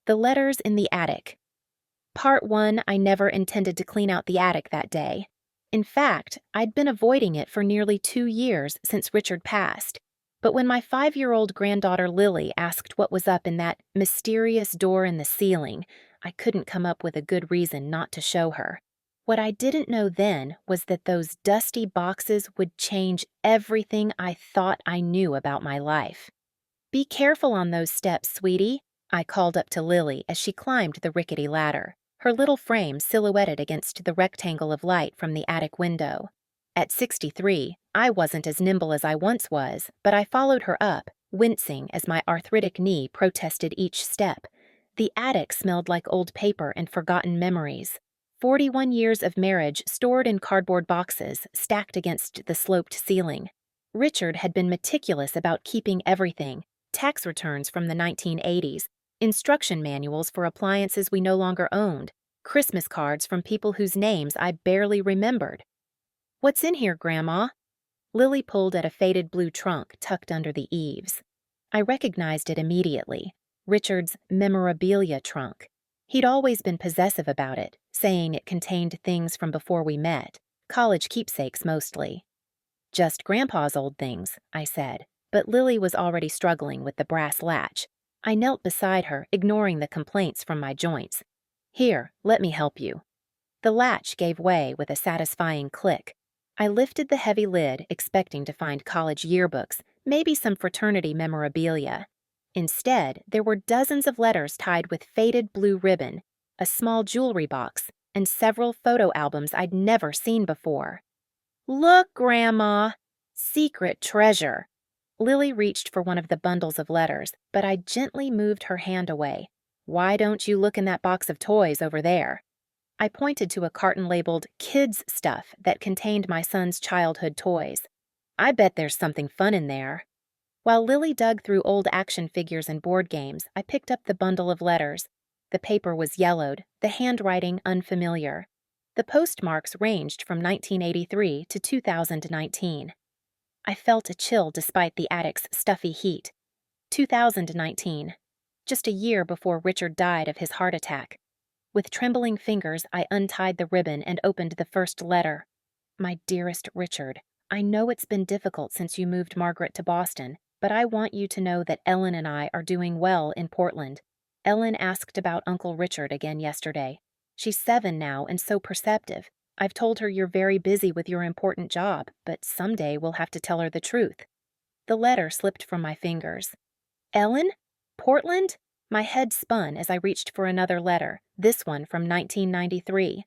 The letters in the attic. Part 1, I never intended to clean out the attic that day. In fact, I'd been avoiding it for nearly 2 years since Richard passed. But when my 5-year-old granddaughter Lily asked what was up in that mysterious door in the ceiling, I couldn't come up with a good reason not to show her. What I didn't know then was that those dusty boxes would change everything I thought I knew about my life. "Be careful on those steps, sweetie," I called up to Lily as she climbed the rickety ladder, her little frame silhouetted against the rectangle of light from the attic window. At 63, I wasn't as nimble as I once was, but I followed her up, wincing as my arthritic knee protested each step. The attic smelled like old paper and forgotten memories. 41 years of marriage stored in cardboard boxes stacked against the sloped ceiling. Richard had been meticulous about keeping everything: tax returns from the 1980s, instruction manuals for appliances we no longer owned, Christmas cards from people whose names I barely remembered. "What's in here, Grandma?" Lily pulled at a faded blue trunk tucked under the eaves. I recognized it immediately: Richard's memorabilia trunk. He'd always been possessive about it, saying it contained things from before we met, college keepsakes mostly. "Just Grandpa's old things," I said, but Lily was already struggling with the brass latch. I knelt beside her, ignoring the complaints from my joints. "Here, let me help you." The latch gave way with a satisfying click. I lifted the heavy lid, expecting to find college yearbooks, maybe some fraternity memorabilia. Instead, there were dozens of letters tied with faded blue ribbon, a small jewelry box, and several photo albums I'd never seen before. "Look, Grandma! Secret treasure!" Lily reached for one of the bundles of letters, but I gently moved her hand away. "Why don't you look in that box of toys over there?" I pointed to a carton labeled "Kids Stuff" that contained my son's childhood toys. "I bet there's something fun in there." While Lily dug through old action figures and board games, I picked up the bundle of letters. The paper was yellowed, the handwriting unfamiliar. The postmarks ranged from 1983 to 2019. I felt a chill despite the attic's stuffy heat. 2019. Just a year before Richard died of his heart attack. With trembling fingers, I untied the ribbon and opened the first letter. "My dearest Richard, I know it's been difficult since you moved Margaret to Boston, but I want you to know that Ellen and I are doing well in Portland. Ellen asked about Uncle Richard again yesterday. She's 7 now and so perceptive. I've told her you're very busy with your important job, but someday we'll have to tell her the truth." The letter slipped from my fingers. "Ellen? Portland?" My head spun as I reached for another letter, this one from 1993.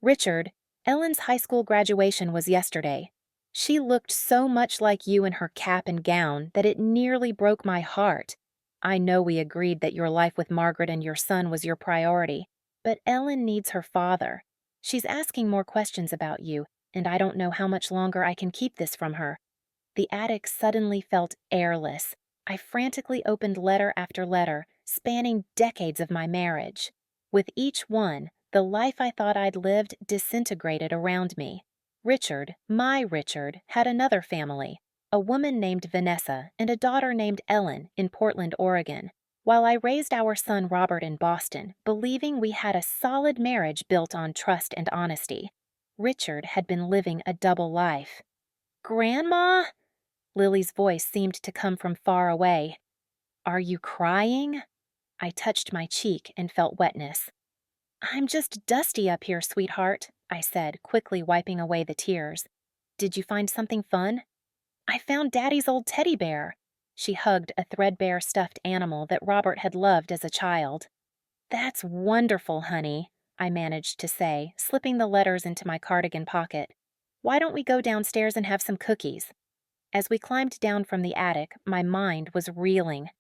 "Richard, Ellen's high school graduation was yesterday. She looked so much like you in her cap and gown that it nearly broke my heart. I know we agreed that your life with Margaret and your son was your priority, but Ellen needs her father. She's asking more questions about you, and I don't know how much longer I can keep this from her." The attic suddenly felt airless. I frantically opened letter after letter, spanning decades of my marriage. With each one, the life I thought I'd lived disintegrated around me. Richard, my Richard, had another family, a woman named Vanessa and a daughter named Ellen in Portland, Oregon, while I raised our son Robert in Boston, believing we had a solid marriage built on trust and honesty. Richard had been living a double life. "Grandma?" Lily's voice seemed to come from far away. "Are you crying?" I touched my cheek and felt wetness. "I'm just dusty up here, sweetheart," I said, quickly wiping away the tears. "Did you find something fun?" "I found Daddy's old teddy bear." She hugged a threadbare stuffed animal that Robert had loved as a child. "That's wonderful, honey," I managed to say, slipping the letters into my cardigan pocket. "Why don't we go downstairs and have some cookies?" As we climbed down from the attic, my mind was reeling.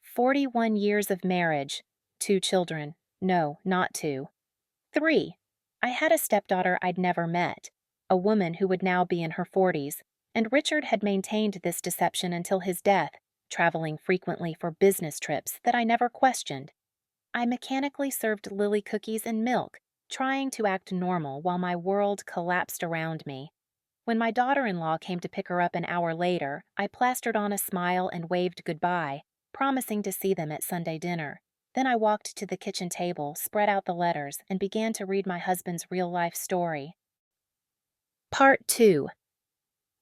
41 years of marriage. 2 children. No, not 2. 3. I had a stepdaughter I'd never met, a woman who would now be in her 40s, and Richard had maintained this deception until his death, traveling frequently for business trips that I never questioned. I mechanically served Lily cookies and milk, trying to act normal while my world collapsed around me. When my daughter-in-law came to pick her up an hour later, I plastered on a smile and waved goodbye, promising to see them at Sunday dinner. Then I walked to the kitchen table, spread out the letters, and began to read my husband's real-life story. Part 2.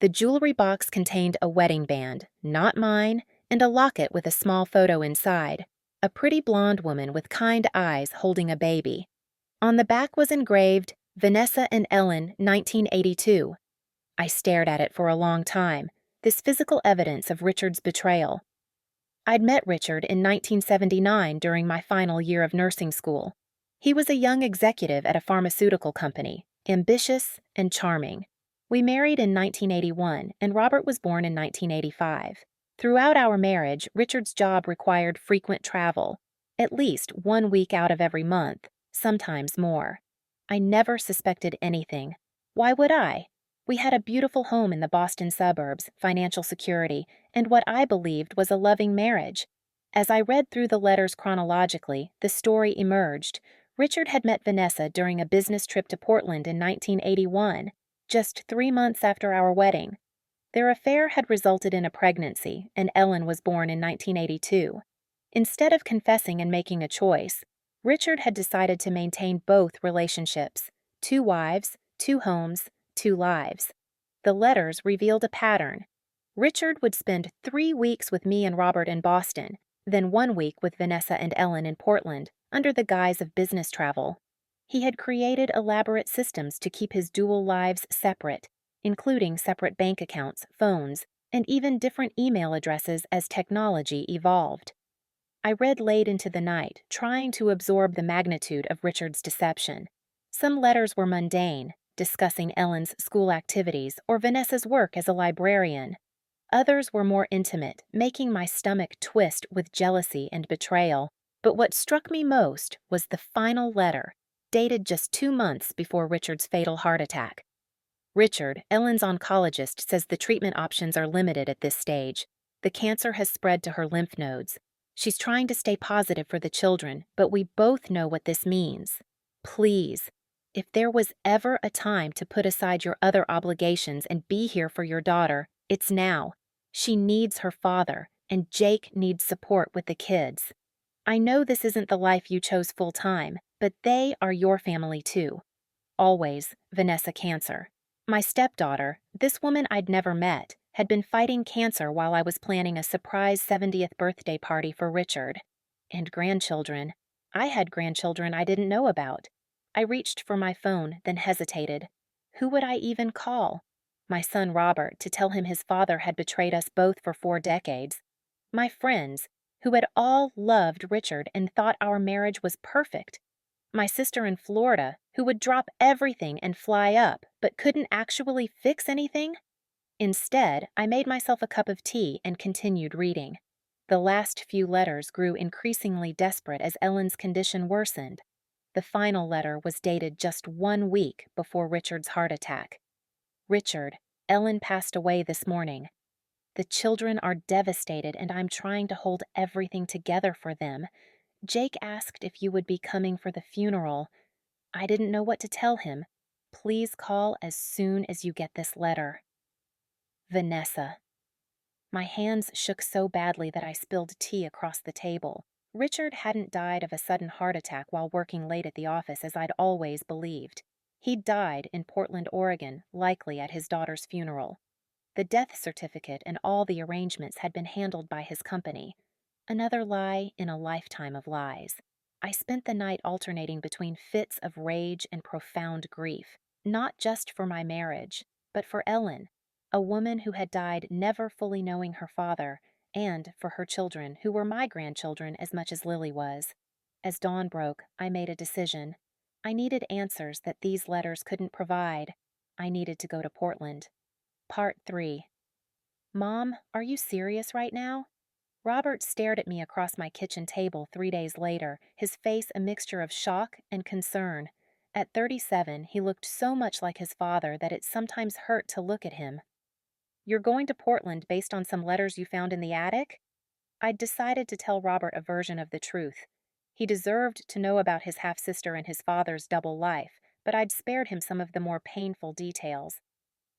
The jewelry box contained a wedding band, not mine, and a locket with a small photo inside. A pretty blonde woman with kind eyes holding a baby. On the back was engraved, Vanessa and Ellen, 1982. I stared at it for a long time, this physical evidence of Richard's betrayal. I'd met Richard in 1979 during my final year of nursing school. He was a young executive at a pharmaceutical company, ambitious and charming. We married in 1981, and Robert was born in 1985. Throughout our marriage, Richard's job required frequent travel, at least 1 week out of every month, sometimes more. I never suspected anything. Why would I? We had a beautiful home in the Boston suburbs, financial security, and what I believed was a loving marriage. As I read through the letters chronologically, the story emerged. Richard had met Vanessa during a business trip to Portland in 1981, just 3 months after our wedding. Their affair had resulted in a pregnancy, and Ellen was born in 1982. Instead of confessing and making a choice, Richard had decided to maintain both relationships: 2 wives, 2 homes, 2 lives. The letters revealed a pattern. Richard would spend 3 weeks with me and Robert in Boston, then 1 week with Vanessa and Ellen in Portland, under the guise of business travel. He had created elaborate systems to keep his dual lives separate, including separate bank accounts, phones, and even different email addresses as technology evolved. I read late into the night, trying to absorb the magnitude of Richard's deception. Some letters were mundane, discussing Ellen's school activities or Vanessa's work as a librarian. Others were more intimate, making my stomach twist with jealousy and betrayal. But what struck me most was the final letter, dated just 2 months before Richard's fatal heart attack. Richard, Ellen's oncologist, says the treatment options are limited at this stage. The cancer has spread to her lymph nodes. She's trying to stay positive for the children, but we both know what this means. Please, if there was ever a time to put aside your other obligations and be here for your daughter, it's now. She needs her father, and Jake needs support with the kids. I know this isn't the life you chose full-time, but they are your family too. Always, Vanessa Cancer. My stepdaughter, this woman I'd never met, had been fighting cancer while I was planning a surprise 70th birthday party for Richard. And grandchildren. I had grandchildren I didn't know about. I reached for my phone, then hesitated. Who would I even call? My son Robert, to tell him his father had betrayed us both for 4 decades. My friends, who had all loved Richard and thought our marriage was perfect. My sister in Florida, who would drop everything and fly up, but couldn't actually fix anything. Instead, I made myself a cup of tea and continued reading. The last few letters grew increasingly desperate as Ellen's condition worsened. The final letter was dated just 1 week before Richard's heart attack. Richard, Ellen passed away this morning. The children are devastated, and I'm trying to hold everything together for them. Jake asked if you would be coming for the funeral. I didn't know what to tell him. Please call as soon as you get this letter. Vanessa. My hands shook so badly that I spilled tea across the table. Richard hadn't died of a sudden heart attack while working late at the office as I'd always believed. He'd died in Portland, Oregon, likely at his daughter's funeral. The death certificate and all the arrangements had been handled by his company. Another lie in a lifetime of lies. I spent the night alternating between fits of rage and profound grief, not just for my marriage, but for Ellen, a woman who had died never fully knowing her father, and for her children, who were my grandchildren as much as Lily was. As dawn broke, I made a decision. I needed answers that these letters couldn't provide. I needed to go to Portland. Part 3. Mom, are you serious right now? Robert stared at me across my kitchen table 3 days later, his face a mixture of shock and concern. At 37, he looked so much like his father that it sometimes hurt to look at him. You're going to Portland based on some letters you found in the attic? I'd decided to tell Robert a version of the truth. He deserved to know about his half-sister and his father's double life, but I'd spared him some of the more painful details.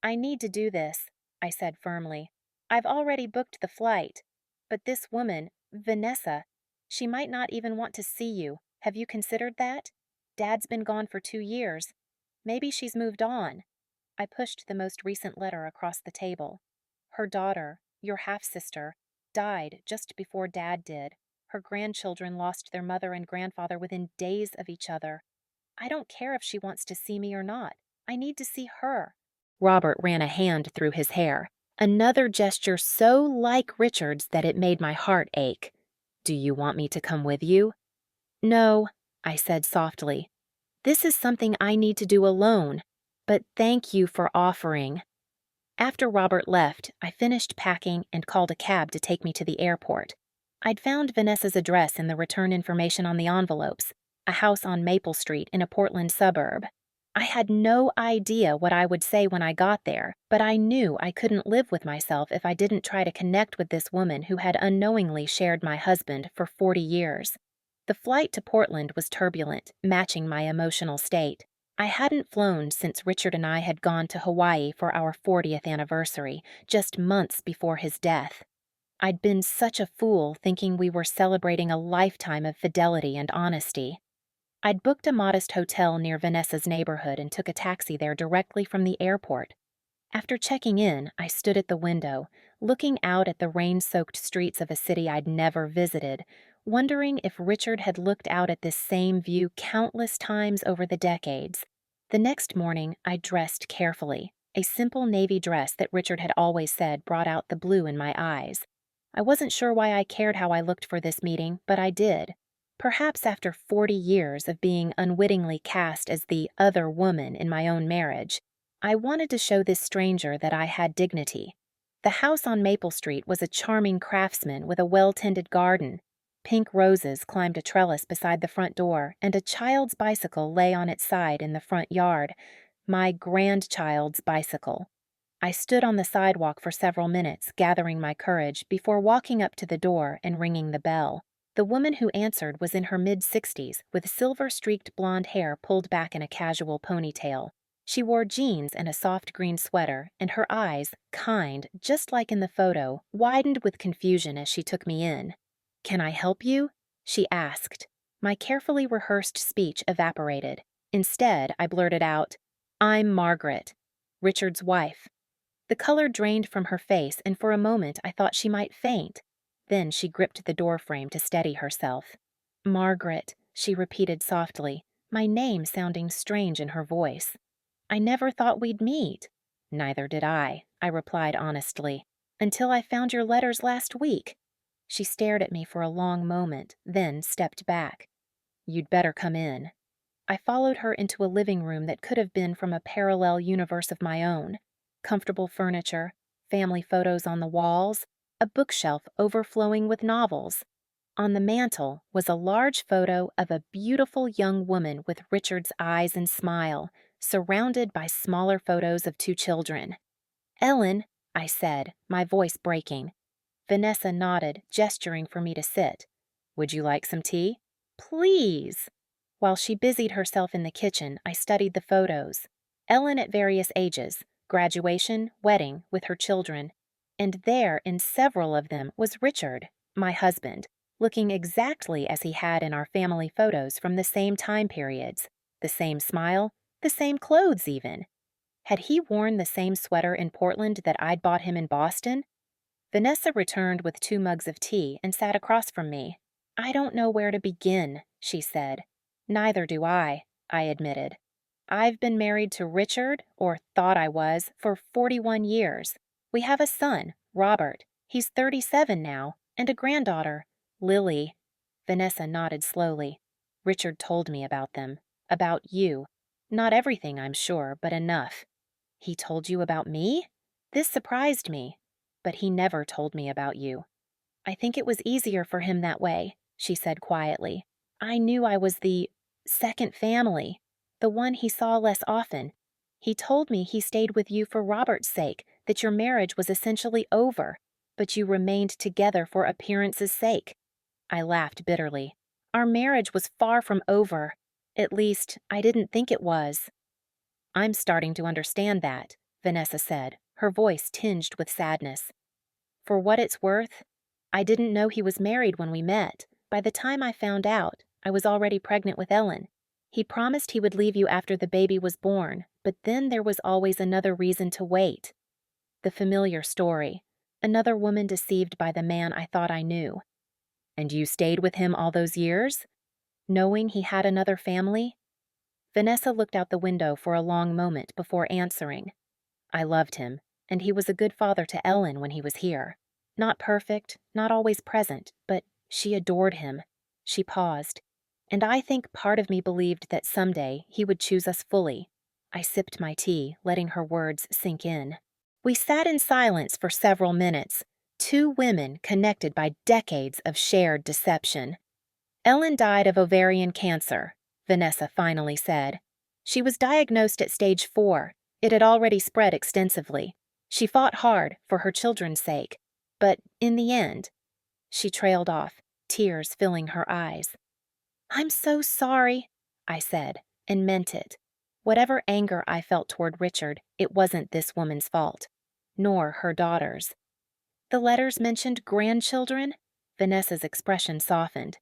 I need to do this, I said firmly. I've already booked the flight. But this woman, Vanessa, She might not even want to see you. Have you considered that? Dad's been gone for 2 years. Maybe she's moved on. I pushed the most recent letter across the table. Her daughter, your half-sister, died just before Dad did. Her grandchildren lost their mother and grandfather within days of each other. I don't care if she wants to see me or not. I need to see her. Robert ran a hand through his hair, another gesture so like Richard's that it made my heart ache. Do you want me to come with you? No, I said softly. This is something I need to do alone, but thank you for offering. After Robert left, I finished packing and called a cab to take me to the airport. I'd found Vanessa's address in the return information on the envelopes, a house on Maple Street in a Portland suburb. I had no idea what I would say when I got there, but I knew I couldn't live with myself if I didn't try to connect with this woman who had unknowingly shared my husband for 40 years. The flight to Portland was turbulent, matching my emotional state. I hadn't flown since Richard and I had gone to Hawaii for our 40th anniversary, just months before his death. I'd been such a fool thinking we were celebrating a lifetime of fidelity and honesty. I'd booked a modest hotel near Vanessa's neighborhood and took a taxi there directly from the airport. After checking in, I stood at the window, looking out at the rain-soaked streets of a city I'd never visited, wondering if Richard had looked out at this same view countless times over the decades. The next morning, I dressed carefully, a simple navy dress that Richard had always said brought out the blue in my eyes. I wasn't sure why I cared how I looked for this meeting, but I did. Perhaps after 40 years of being unwittingly cast as the other woman in my own marriage, I wanted to show this stranger that I had dignity. The house on Maple Street was a charming craftsman with a well-tended garden. Pink roses climbed a trellis beside the front door, and a child's bicycle lay on its side in the front yard. My grandchild's bicycle. I stood on the sidewalk for several minutes, gathering my courage, before walking up to the door and ringing the bell. The woman who answered was in her mid-60s, with silver-streaked blonde hair pulled back in a casual ponytail. She wore jeans and a soft green sweater, and her eyes, kind, just like in the photo, widened with confusion as she took me in. "Can I help you?" she asked. My carefully rehearsed speech evaporated. Instead, I blurted out, "I'm Margaret, Richard's wife." The color drained from her face, and for a moment I thought she might faint. Then she gripped the doorframe to steady herself. "Margaret," she repeated softly, my name sounding strange in her voice. "I never thought we'd meet." "Neither did I replied honestly, "until I found your letters last week." She stared at me for a long moment, then stepped back. "You'd better come in." I followed her into a living room that could have been from a parallel universe of my own. Comfortable furniture, family photos on the walls, a bookshelf overflowing with novels. On the mantel was a large photo of a beautiful young woman with Richard's eyes and smile, surrounded by smaller photos of 2 children. "Ellen," I said, my voice breaking. Vanessa nodded, gesturing for me to sit. "Would you like some tea?" "Please." While she busied herself in the kitchen, I studied the photos. Ellen at various ages, graduation, wedding, with her children. And there, in several of them, was Richard, my husband, looking exactly as he had in our family photos from the same time periods. The same smile, the same clothes even. Had he worn the same sweater in Portland that I'd bought him in Boston? Vanessa returned with 2 mugs of tea and sat across from me. "I don't know where to begin," she said. "Neither do I admitted. "I've been married to Richard, or thought I was, for 41 years. We have a son, Robert. He's 37 now, and a granddaughter, Lily." Vanessa nodded slowly. "Richard told me about them. About you. Not everything, I'm sure, but enough." "He told you about me?" This surprised me. "But he never told me about you." "I think it was easier for him that way," she said quietly. "I knew I was the second family, the one he saw less often. He told me he stayed with you for Robert's sake, that your marriage was essentially over, but you remained together for appearance's sake." I laughed bitterly. "Our marriage was far from over. At least, I didn't think it was." "I'm starting to understand that," Vanessa said, her voice tinged with sadness. "For what it's worth, I didn't know he was married when we met. By the time I found out, I was already pregnant with Ellen. He promised he would leave you after the baby was born, but then there was always another reason to wait. The familiar story. Another woman deceived by the man I thought I knew. And you stayed with him all those years? Knowing he had another family? Vanessa looked out the window for a long moment before answering. I loved him, and he was a good father to Ellen when he was here. Not perfect, not always present, but she adored him. She paused, and I think part of me believed that someday he would choose us fully. I sipped my tea, letting her words sink in. We sat in silence for several minutes, two women connected by decades of shared deception. Ellen died of ovarian cancer, Vanessa finally said. She was diagnosed at stage 4. It had already spread extensively. She fought hard for her children's sake, but in the end, she trailed off, tears filling her eyes. I'm so sorry, I said, and meant it. Whatever anger I felt toward Richard, it wasn't this woman's fault, nor her daughter's. The letters mentioned grandchildren? Vanessa's expression softened.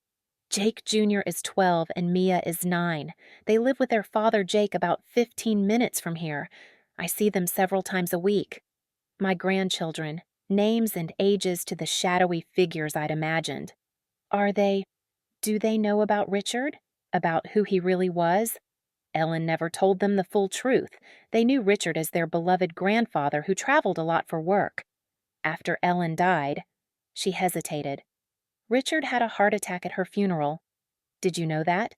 Jake Jr. is 12 and Mia is 9. They live with their father Jake about 15 minutes from here. I see them several times a week. My grandchildren, names and ages to the shadowy figures I'd imagined. Do they know about Richard? About who he really was? Ellen never told them the full truth. They knew Richard as their beloved grandfather who traveled a lot for work. After Ellen died, she hesitated. Richard had a heart attack at her funeral. Did you know that?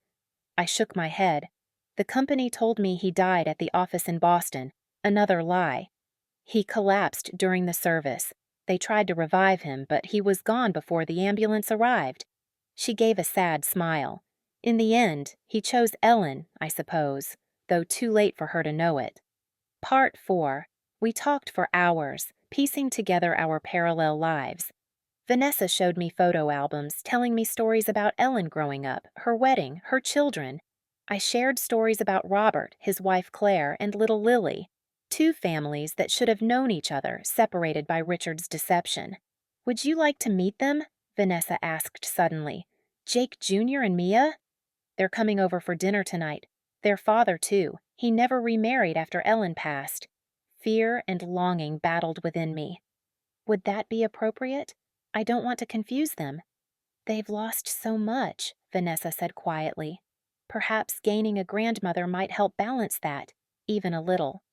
I shook my head. The company told me he died at the office in Boston. Another lie. He collapsed during the service. They tried to revive him, but he was gone before the ambulance arrived. She gave a sad smile. In the end, he chose Ellen, I suppose, though too late for her to know it. Part 4. We talked for hours, piecing together our parallel lives. Vanessa showed me photo albums, telling me stories about Ellen growing up, her wedding, her children. I shared stories about Robert, his wife Claire, and little Lily, two families that should have known each other, separated by Richard's deception. Would you like to meet them? Vanessa asked suddenly. Jake Jr. and Mia? They're coming over for dinner tonight. Their father, too. He never remarried after Ellen passed. Fear and longing battled within me. Would that be appropriate? I don't want to confuse them. They've lost so much, Vanessa said quietly. Perhaps gaining a grandmother might help balance that, even a little.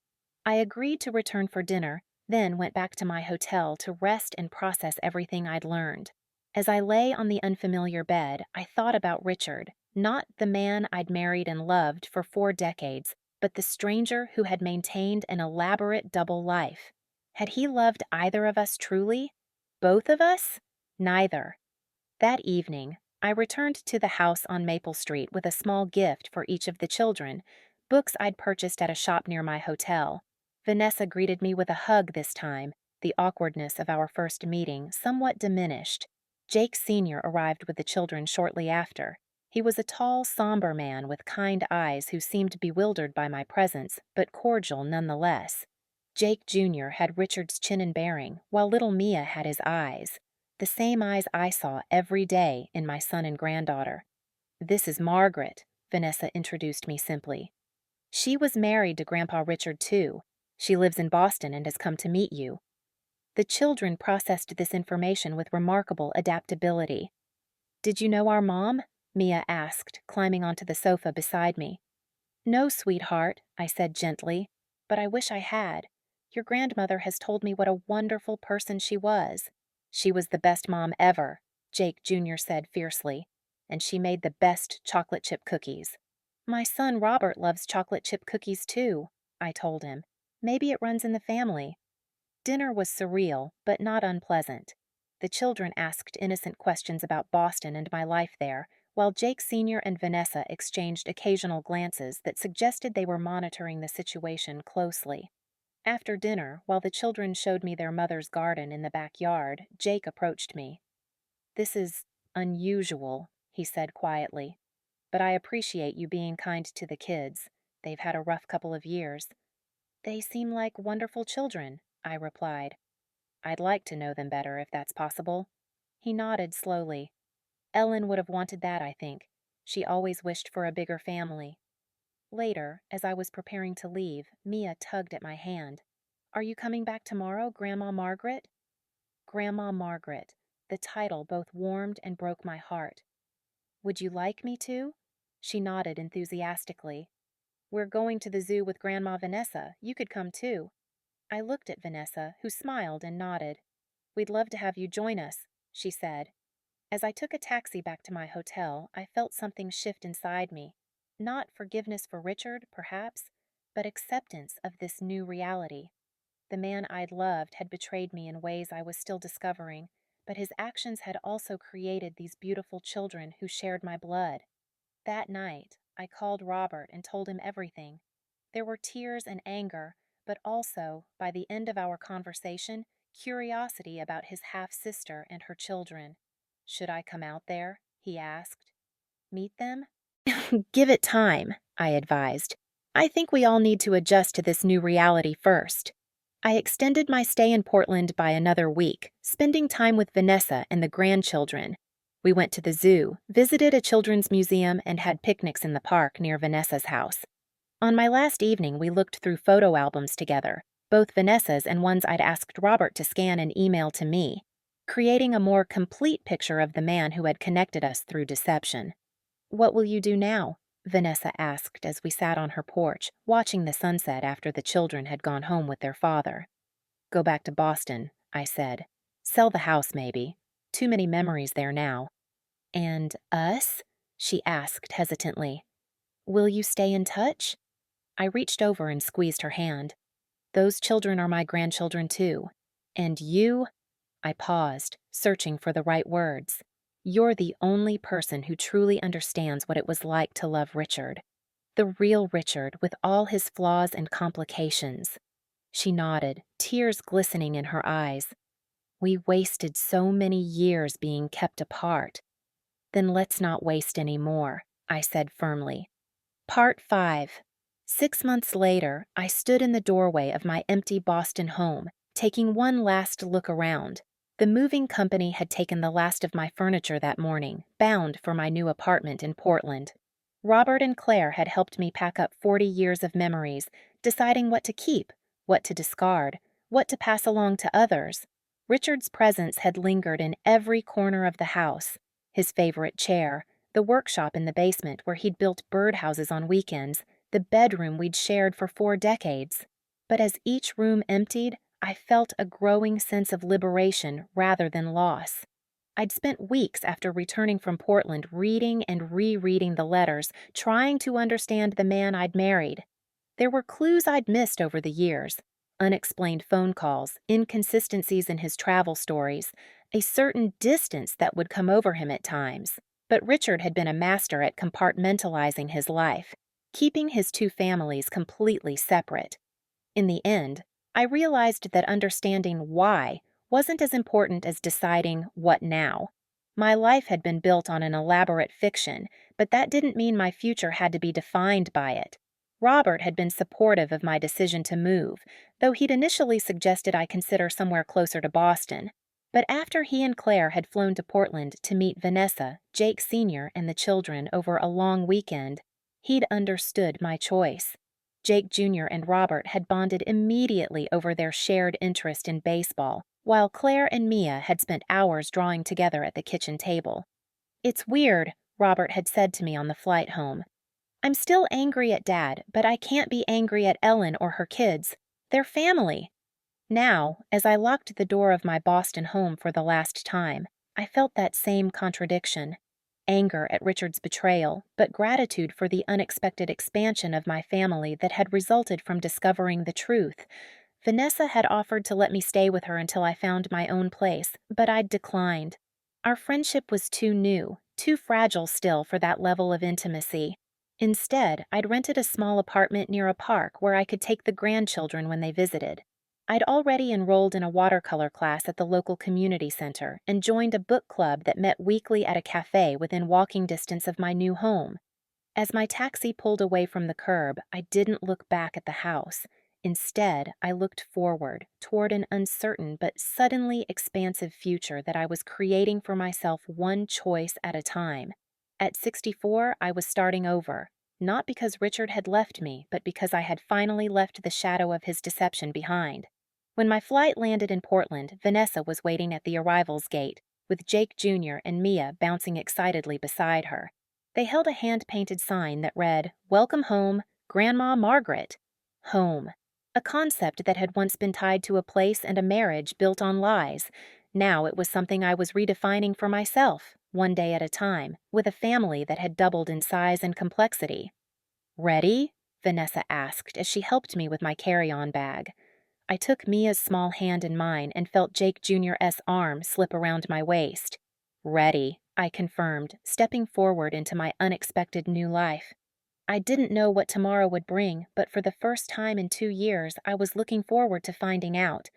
I agreed to return for dinner, then went back to my hotel to rest and process everything I'd learned. As I lay on the unfamiliar bed, I thought about Richard, not the man I'd married and loved for 4 decades, but the stranger who had maintained an elaborate double life. Had he loved either of us truly? Both of us? Neither. That evening, I returned to the house on Maple Street with a small gift for each of the children, books I'd purchased at a shop near my hotel. Vanessa greeted me with a hug this time, the awkwardness of our first meeting somewhat diminished. Jake Sr. arrived with the children shortly after. He was a tall, somber man with kind eyes who seemed bewildered by my presence, but cordial nonetheless. Jake Jr. had Richard's chin and bearing, while little Mia had his eyes. The same eyes I saw every day in my son and granddaughter. This is Margaret, Vanessa introduced me simply. She was married to Grandpa Richard, too. She lives in Boston and has come to meet you. The children processed this information with remarkable adaptability. Did you know our mom? Mia asked, climbing onto the sofa beside me. No, sweetheart, I said gently, but I wish I had. Your grandmother has told me what a wonderful person she was. She was the best mom ever, Jake Jr. said fiercely, and she made the best chocolate chip cookies. My son Robert loves chocolate chip cookies too, I told him. Maybe it runs in the family. Dinner was surreal, but not unpleasant. The children asked innocent questions about Boston and my life there, while Jake Sr. and Vanessa exchanged occasional glances that suggested they were monitoring the situation closely. After dinner, while the children showed me their mother's garden in the backyard, Jake approached me. This is unusual, he said quietly, but I appreciate you being kind to the kids. They've had a rough couple of years. They seem like wonderful children, I replied. I'd like to know them better if that's possible. He nodded slowly. Ellen would have wanted that, I think. She always wished for a bigger family. Later, as I was preparing to leave, Mia tugged at my hand. Are you coming back tomorrow, Grandma Margaret? Grandma Margaret. The title both warmed and broke my heart. Would you like me to? She nodded enthusiastically. We're going to the zoo with Grandma Vanessa. You could come too. I looked at Vanessa, who smiled and nodded. We'd love to have you join us, she said. As I took a taxi back to my hotel, I felt something shift inside me. Not forgiveness for Richard, perhaps, but acceptance of this new reality. The man I'd loved had betrayed me in ways I was still discovering, but his actions had also created these beautiful children who shared my blood. That night, I called Robert and told him everything. There were tears and anger, but also, by the end of our conversation, curiosity about his half-sister and her children. Should I come out there? He asked. Meet them? Give it time, I advised. I think we all need to adjust to this new reality first. I extended my stay in Portland by another week, spending time with Vanessa and the grandchildren. We went to the zoo, visited a children's museum, and had picnics in the park near Vanessa's house. On my last evening, we looked through photo albums together, both Vanessa's and ones I'd asked Robert to scan and email to me, creating a more complete picture of the man who had connected us through deception. What will you do now? Vanessa asked as we sat on her porch, watching the sunset after the children had gone home with their father. Go back to Boston, I said. Sell the house, maybe. Too many memories there now. And us? She asked hesitantly. Will you stay in touch? I reached over and squeezed her hand. Those children are my grandchildren too. And you? I paused, searching for the right words. You're the only person who truly understands what it was like to love Richard. The real Richard with all his flaws and complications. She nodded, tears glistening in her eyes. We wasted so many years being kept apart. Then let's not waste any more, I said firmly. Part 5. 6 months later, I stood in the doorway of my empty Boston home, taking one last look around. The moving company had taken the last of my furniture that morning, bound for my new apartment in Portland. Robert and Claire had helped me pack up 40 years of memories, deciding what to keep, what to discard, what to pass along to others. Richard's presence had lingered in every corner of the house. His favorite chair, the workshop in the basement where he'd built birdhouses on weekends, the bedroom we'd shared for 4 decades. But as each room emptied, I felt a growing sense of liberation rather than loss. I'd spent weeks after returning from Portland reading and rereading the letters, trying to understand the man I'd married. There were clues I'd missed over the years, unexplained phone calls, inconsistencies in his travel stories, a certain distance that would come over him at times. But Richard had been a master at compartmentalizing his life, keeping his 2 families completely separate. In the end, I realized that understanding why wasn't as important as deciding what now. My life had been built on an elaborate fiction, but that didn't mean my future had to be defined by it. Robert had been supportive of my decision to move, though he'd initially suggested I consider somewhere closer to Boston. But after he and Claire had flown to Portland to meet Vanessa, Jake Sr., and the children over a long weekend, he'd understood my choice. Jake Jr. and Robert had bonded immediately over their shared interest in baseball, while Claire and Mia had spent hours drawing together at the kitchen table. It's weird, Robert had said to me on the flight home. I'm still angry at Dad, but I can't be angry at Ellen or her kids. They're family. Now, as I locked the door of my Boston home for the last time, I felt that same contradiction. Anger at Richard's betrayal, but gratitude for the unexpected expansion of my family that had resulted from discovering the truth. Vanessa had offered to let me stay with her until I found my own place, but I'd declined. Our friendship was too new, too fragile still for that level of intimacy. Instead, I'd rented a small apartment near a park where I could take the grandchildren when they visited. I'd already enrolled in a watercolor class at the local community center and joined a book club that met weekly at a cafe within walking distance of my new home. As my taxi pulled away from the curb, I didn't look back at the house. Instead, I looked forward toward an uncertain but suddenly expansive future that I was creating for myself one choice at a time. At 64, I was starting over, not because Richard had left me, but because I had finally left the shadow of his deception behind. When my flight landed in Portland, Vanessa was waiting at the arrivals gate, with Jake Jr. and Mia bouncing excitedly beside her. They held a hand-painted sign that read, "Welcome home, Grandma Margaret." Home. A concept that had once been tied to a place and a marriage built on lies. Now it was something I was redefining for myself, one day at a time, with a family that had doubled in size and complexity. "Ready?" Vanessa asked as she helped me with my carry-on bag. I took Mia's small hand in mine and felt Jake Jr.'s arm slip around my waist. "Ready," I confirmed, stepping forward into my unexpected new life. I didn't know what tomorrow would bring, but for the first time in 2 years, I was looking forward to finding out.